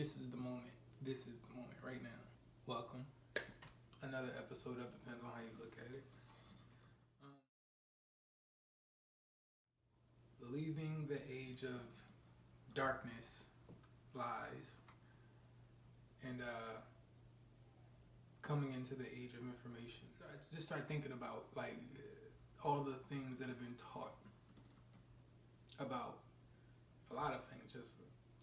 This is the moment. This is the moment right now. Welcome. Another episode of Depends on How You Look at It. Leaving the age of darkness, lies, and coming into the age of information. So I just start thinking about all the things that have been taught about a lot of things, just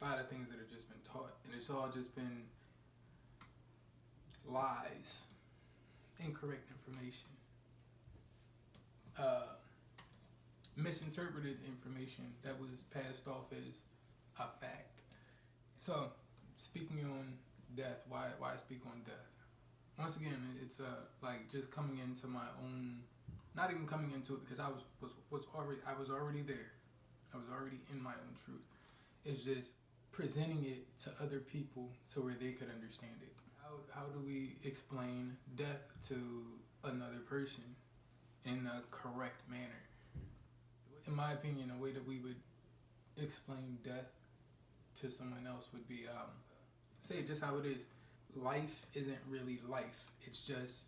a lot of things that have just been taught, and it's all just been lies, incorrect information, misinterpreted information that was passed off as a fact. So, speaking on death, why speak on death? Once again, it's just coming into my own, not even coming into it because I was already there. I was already in my own truth. It's just presenting it to other people so where they could understand it. How do we explain death to another person in a correct manner? In my opinion, a way that we would explain death to someone else would be, say it just how it is. Life isn't really life. It's just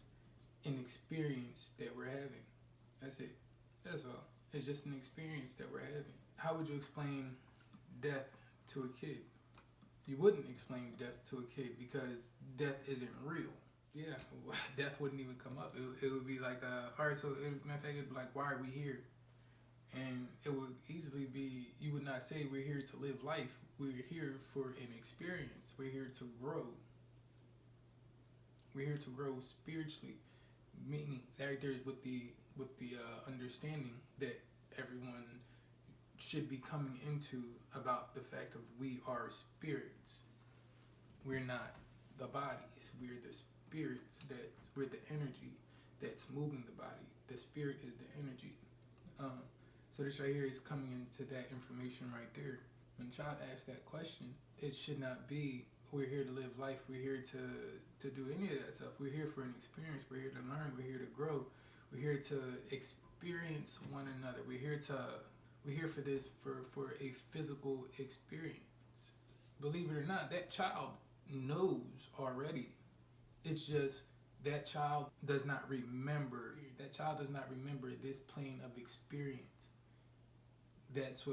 an experience that we're having. That's it. That's all. It's just an experience that we're having. How would you explain death to a kid? You wouldn't explain death to a kid because death isn't real. Yeah, death wouldn't even come up. It would be like, alright, so matter of fact, it'd be like, why are we here? And it would easily be, you would not say we're here to live life. We're here for an experience. We're here to grow. We're here to grow spiritually, meaning that there's with the understanding that everyone should be coming into about the fact of we are spirits. We're not the bodies. We're the spirits. We're the energy that's moving the body. The spirit is the energy. So this right here is coming into that information right there. When a child asks that question, it should not be, we're here to live life, we're here to do any of that stuff. We're here for an experience, we're here to learn, we're here to grow, we're here to experience one another. We're here for this, for a physical experience. Believe it or not, that child knows already. It's just that child does not remember. That child does not remember this plane of experience. That's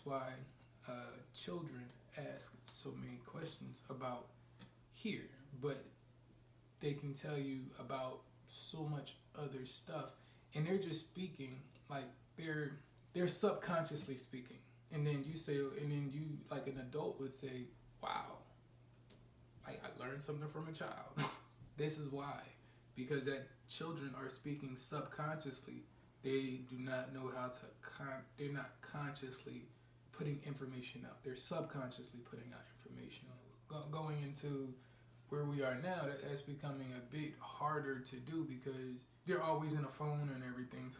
why children ask so many questions about here, but they can tell you about so much other stuff, and they're just speaking like they're subconsciously speaking, and then you like an adult would say, wow, I learned something from a child. This is why, because that children are speaking subconsciously. They do not know how to they're not consciously putting information out. They're subconsciously putting out information. Going into where we are now, that's becoming a bit harder to do because they're always in a phone and everything.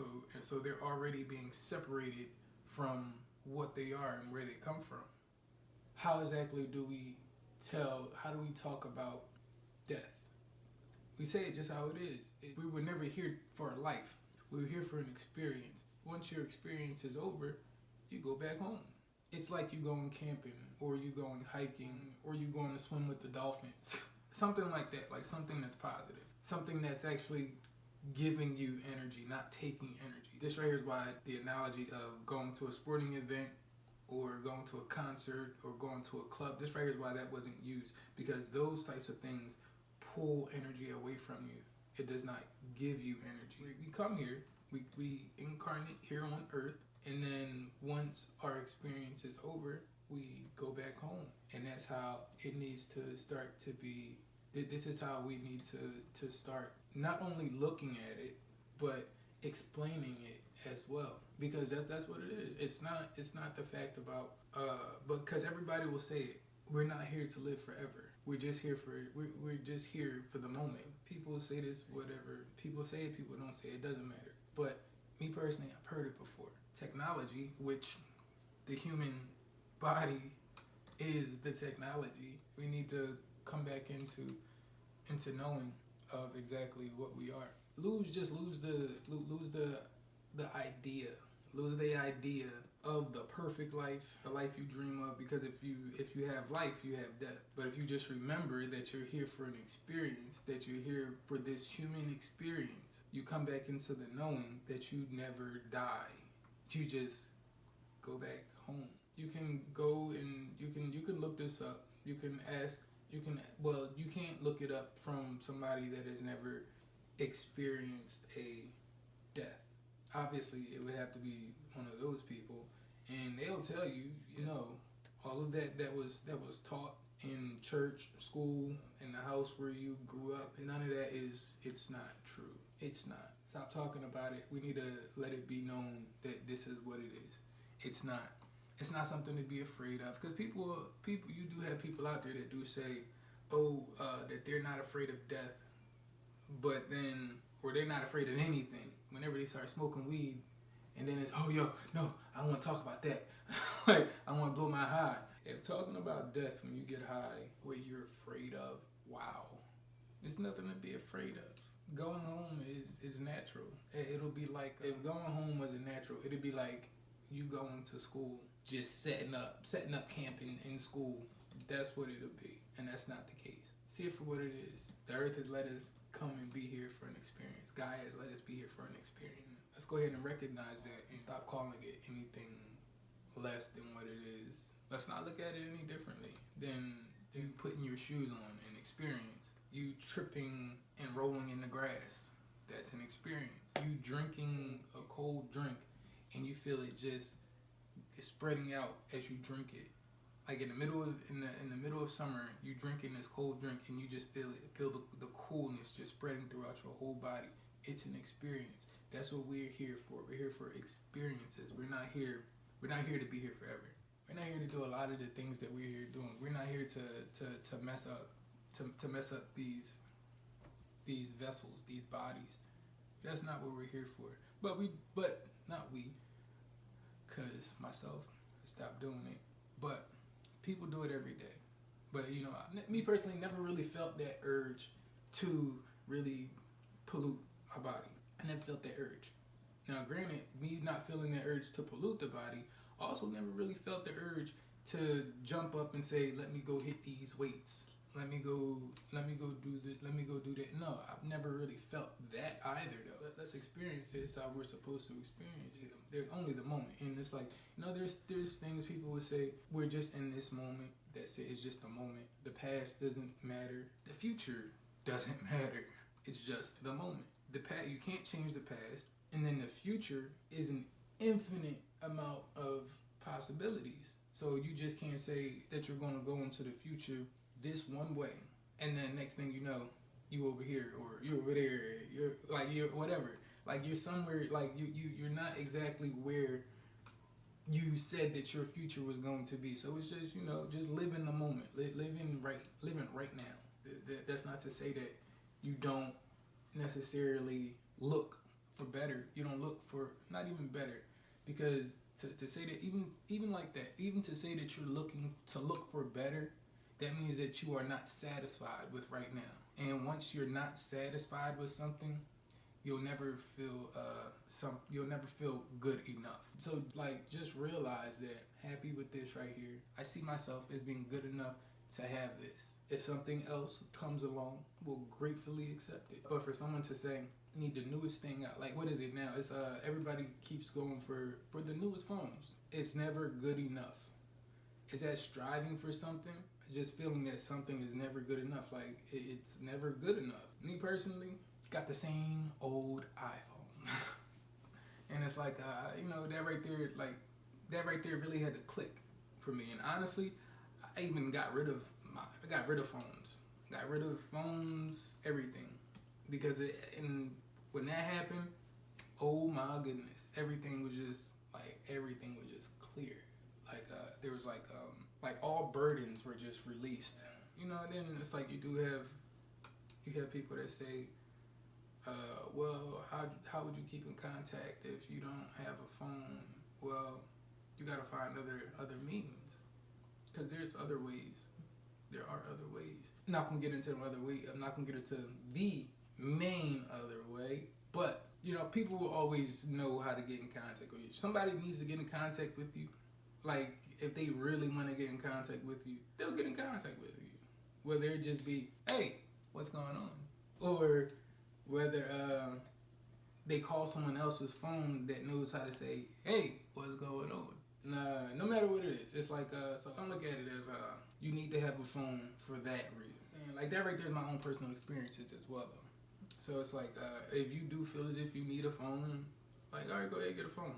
So they're already being separated from what they are and where they come from. How exactly do we talk about death? We say it just how it is. We were never here for a life. We were here for an experience. Once your experience is over, you go back home. It's like you going camping, or you going hiking, or you going to swim with the dolphins. Something like that, like something that's positive. Something that's actually giving you energy, not taking energy. This right here is why the analogy of going to a sporting event or going to a concert or going to a club, this right here is why that wasn't used, because those types of things pull energy away from you. It does not give you energy. We come here, we incarnate here on earth, and then once our experience is over, we go back home. And that's how it needs to start to be. This is how we need to start not only looking at it, but explaining it as well. Because that's what it is. It's not the fact about, because everybody will say it. We're not here to live forever. We're just here for the moment. People say this, whatever. People say it, people don't say it. It doesn't matter. But me personally, I've heard it before. Technology, which the human body is the technology. We need to come back into knowing of exactly what we are. Lose the idea. Lose the idea of the perfect life, the life you dream of. Because if you have life, you have death. But if you just remember that you're here for an experience, that you're here for this human experience, you come back into the knowing that you never die. You just go back home. You can go and you can look this up. You can ask. You can't look it up from somebody that has never experienced a death. Obviously, it would have to be one of those people, and they'll tell you, all of that was taught in church, school, in the house where you grew up. None of that it's not true. It's not. Stop talking about it. We need to let it be known that this is what it is. It's not. It's not something to be afraid of. Because people, you do have people out there that do say, that they're not afraid of death, but then, or they're not afraid of anything. Whenever they start smoking weed, and then it's, no, I don't want to talk about that. Like, I want to blow my high. If talking about death when you get high, what you're afraid of, wow, there's nothing to be afraid of. Going home is natural. It'll be like, if going home wasn't natural, it'd be like you going to school, just setting up camp in school. That's what it'll be, and that's not the case. See it for what it is. The earth has let us come and be here for an experience. God has let us be here for an experience. Let's go ahead and recognize that and stop calling it anything less than what it is. Let's not look at it any differently than you putting your shoes on, an experience. You tripping and rolling in the grass, that's an experience. You drinking a cold drink and you feel it just spreading out as you drink it. Like in the middle of summer, you drinking this cold drink and you just feel the coolness just spreading throughout your whole body. It's an experience. That's what we're here for. We're here for experiences. We're not here to be here forever. We're not here to do a lot of the things that we're here doing. We're not here to mess up these vessels, these bodies. That's not what we're here for. But not we, cause myself stopped doing it. But people do it every day. But me personally, never really felt that urge to really pollute my body. I never felt that urge. Now, granted, me not feeling that urge to pollute the body, also never really felt the urge to jump up and say, let me go hit these weights. Let me go do this. Let me go do that. No, I've never really felt that either, though. Let's experience it how we're supposed to experience it. There's only the moment, and it's like, there's things people would say, we're just in this moment. That's it. It's just a moment. The past doesn't matter. The future doesn't matter. It's just the moment. The past, you can't change the past, and then the future is an infinite amount of possibilities. So you just can't say that you're going to go into the future this one way, and then next thing you know, you over here or you over there. You're whatever. Like you're somewhere. Like you're not exactly where you said that your future was going to be. So it's just just live in the moment, living right now. That's not to say that you don't necessarily look for better. You don't look for not even better, because to say that even like that, even to say that you're looking to look for better, that means that you are not satisfied with right now. And once you're not satisfied with something, you'll never feel good enough. So just realize that happy with this right here. I see myself as being good enough to have this. If something else comes along, we'll gratefully accept it. But for someone to say, need the newest thing out, like what is it now? It's everybody keeps going for the newest phones. It's never good enough. Is that striving for something? Just feeling that something is never good enough. Like it's never good enough. Me personally, got the same old iPhone, and it's like that right there really had to click for me. And honestly, I even got rid of phones, everything, because when that happened, oh my goodness, everything was just clear. There was all burdens were just released. Then it's like you have people that say, well, how would you keep in contact if you don't have a phone? Well, you gotta find other means, because there's other ways. There are other ways. I'm not gonna get into the other way. I'm not gonna get into the main other way, but you know, people will always know how to get in contact with you. Somebody needs to get in contact with you. Like, if they really want to get in contact with you, they'll get in contact with you. Whether it just be, hey, what's going on? Or whether they call someone else's phone that knows how to say, hey, what's going on? No matter what it is, it's like, so don't look at it as you need to have a phone for that reason. And like that right there is my own personal experiences as well, though. So it's like, if you do feel as if you need a phone, like, all right, go ahead and get a phone.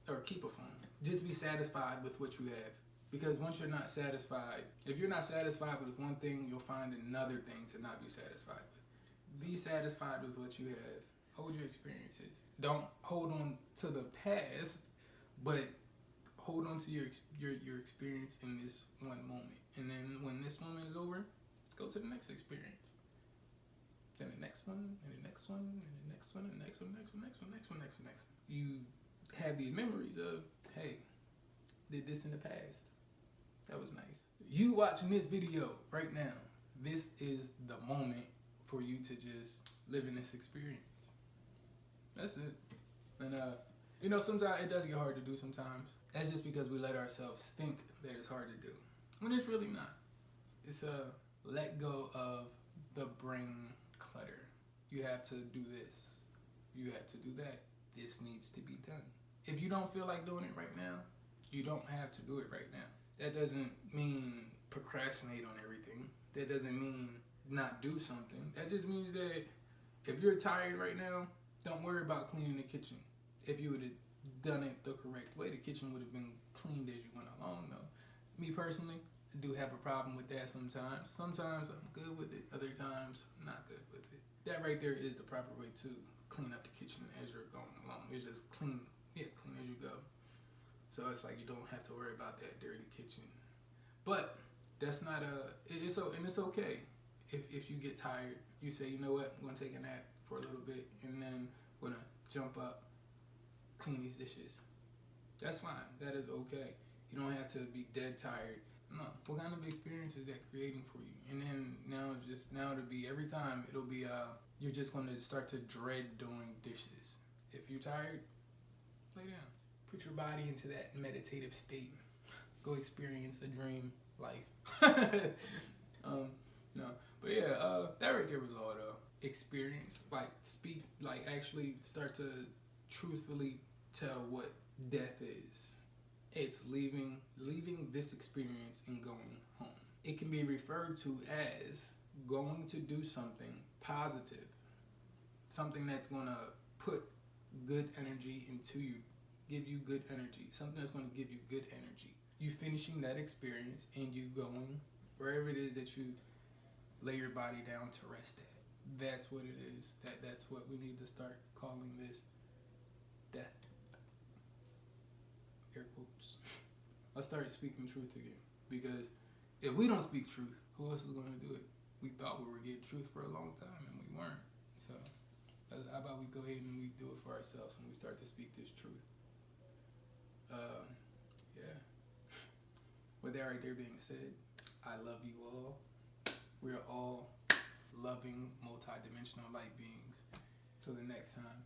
Or keep a phone. Just be satisfied with what you have. Because once you're not satisfied, if you're not satisfied with one thing, you'll find another thing to not be satisfied with. Be satisfied with what you have. Hold your experiences. Don't hold on to the past, but hold on to your experience in this one moment. And then when this moment is over, go to the next experience. Then the next one, and the next one, and the next one, and the next one, next one, next one, next one, next one, next one. You have these memories of, hey, did this in the past. That was nice. You watching this video right now, this is the moment for you to just live in this experience. That's it. And you know, sometimes it does get hard to do sometimes. That's just because we let ourselves think that it's hard to do. When it's really not. It's a let go of the brain clutter. You have to do this. You have to do that. This needs to be done. If you don't feel like doing it right now, you don't have to do it right now. That doesn't mean procrastinate on everything. That doesn't mean not do something. That just means that if you're tired right now, don't worry about cleaning the kitchen. If you would have done it the correct way, the kitchen would have been cleaned as you went along, though. Me personally, I do have a problem with that sometimes. Sometimes I'm good with it. Other times, I'm not good with it. That right there is the proper way to clean up the kitchen as you're going along. It's just clean as you go. So it's like you don't have to worry about that dirty kitchen. But that's not it's okay. If you get tired, you say, you know what, I'm gonna take a nap for a little bit and then I'm gonna jump up, clean these dishes. That's fine. That is okay. You don't have to be dead tired. No. What kind of experience is that creating for you? And then now to be every time it'll be you're just gonna start to dread doing dishes. If you're tired, lay down. Put your body into that meditative state. Go experience the dream life. No, but yeah, that right there was all though. Experience, like speak, like actually start to truthfully tell what death is. It's leaving this experience and going home. It can be referred to as going to do something positive, something that's gonna put good energy into you, give you good energy, something that's gonna give you good energy. You finishing that experience and you going wherever it is that you lay your body down to rest at. That's what it is. That's what we need to start calling this death. Air quotes. Let's start speaking truth again. Because if we don't speak truth, who else is going to do it? We thought we were getting truth for a long time and we weren't. So how about we go ahead and we do it for ourselves and we start to speak this truth. Yeah. With that right there being said, I love you all. We are all loving, multi-dimensional light beings. Till the next time.